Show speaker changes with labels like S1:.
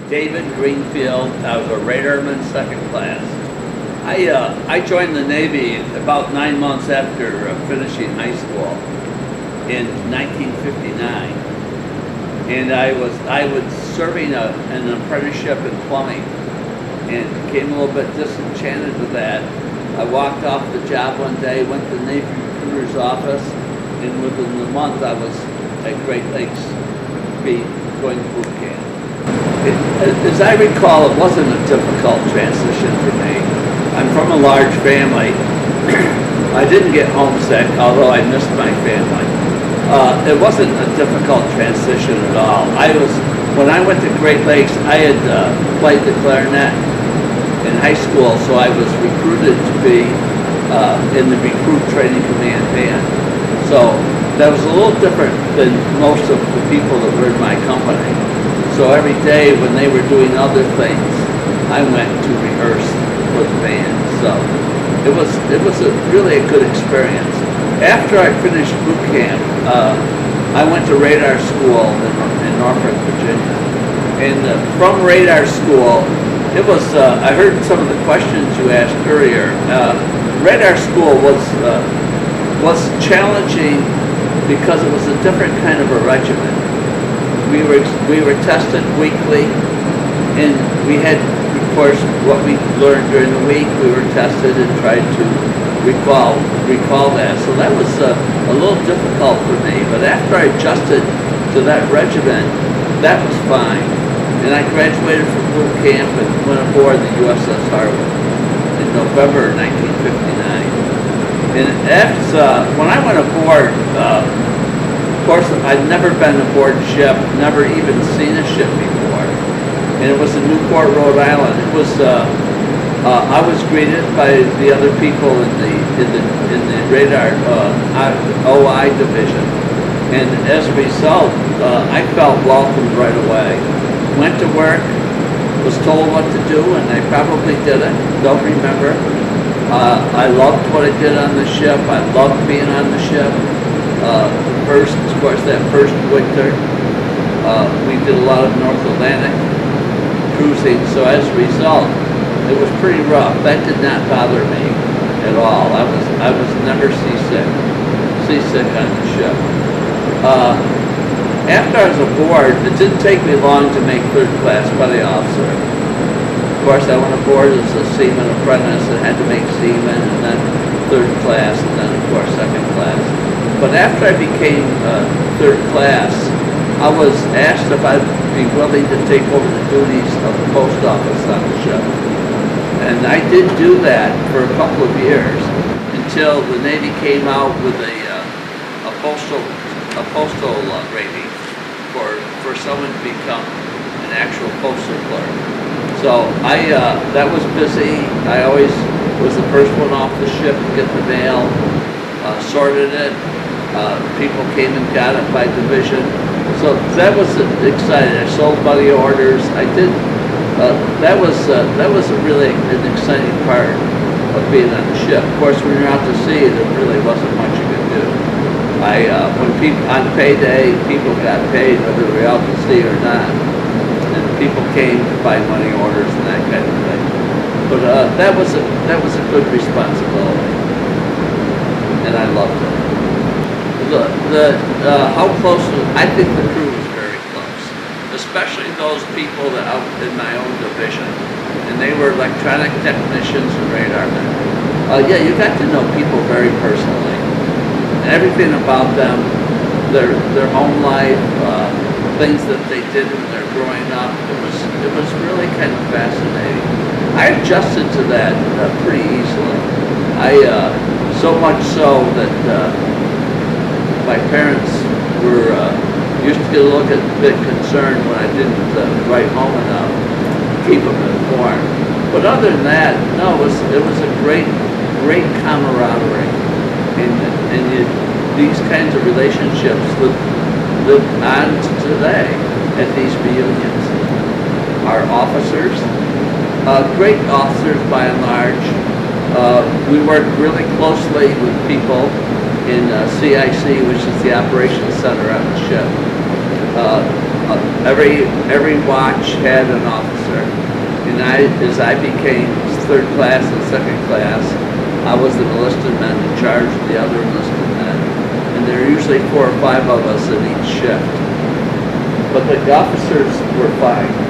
S1: David Greenfield. I was a radarman, second class. I joined the Navy about 9 months after finishing high school in 1959, and I was serving an apprenticeship in plumbing, and became a little bit disenchanted with that. I walked off the job one day, went to the Navy recruiter's office, and within the month I was at Great Lakes going to boot camp. As I recall, it wasn't a difficult transition for me. I'm from a large family. I didn't get homesick, although I missed my family. It wasn't a difficult transition at all. When I went to Great Lakes, I had played the clarinet in high school, so I was recruited to be in the recruit training command band. So that was a little different than most of the people that were in my company. So every day when they were doing other things, I went to rehearse for the band. So it was really a good experience. After I finished boot camp, I went to radar school in Norfolk, Virginia. And from radar school, it was, I heard some of the questions you asked earlier. Radar school was challenging because it was a different kind of a regimen. We were tested weekly, and we had, of course, what we learned during the week. We were tested and tried to recall that. So that was a little difficult for me. But after I adjusted to that regimen, that was fine. And I graduated from boot camp and went aboard the USS Harwood in November 1959. And when I went aboard, of course, I'd never been aboard a ship, never even seen a ship before, and it was in Newport, Rhode Island. It was I was greeted by the other people in the radar OI division, and as a result, I felt welcomed right away. Went to work, was told what to do, and I probably did it. Don't remember. I loved what I did on the ship. I loved being on the ship. Of course, that first winter, we did a lot of North Atlantic cruising, so as a result, it was pretty rough. That did not bother me at all. I was never seasick on the ship. After I was aboard, it didn't take me long to make third class petty officer. Of course, I went aboard as a seaman apprentice and had to make seaman, and then third class, and then, of course, second class. But after I became third class, I was asked if I'd be willing to take over the duties of the post office on the ship. And I did do that for a couple of years until the Navy came out with a postal rating for someone to become an actual postal clerk. So that was busy. I always was the first one off the ship to get the mail, sorted it. People came and got it by division. So that was exciting. I sold money orders. I did. That was really an exciting part of being on the ship. Of course, when you're out to sea, there really wasn't much you could do. When people on payday, people got paid whether they were out to sea or not, and people came to buy money orders and that kind of thing. But that was a good responsibility, and I loved it. How close? I think the crew was very close, especially those people that out in my own division, and they were electronic technicians and radarmen. Yeah, you got to know people very personally, and everything about them, their home life, things that they did when they're growing up. It was really kind of fascinating. I adjusted to that pretty easily. So much so that my parents used to get a bit concerned when I didn't write home enough to keep them informed. But other than that, no, it was a great camaraderie, and these kinds of relationships live on to today at these reunions. Our officers, great officers by and large. We work really closely with people in CIC, which is the operations center on the ship. Every watch had an officer. And as I became third class and second class, I was the enlisted man in charge of the other enlisted men. And there are usually 4 or 5 of us in each shift. But the officers were fine.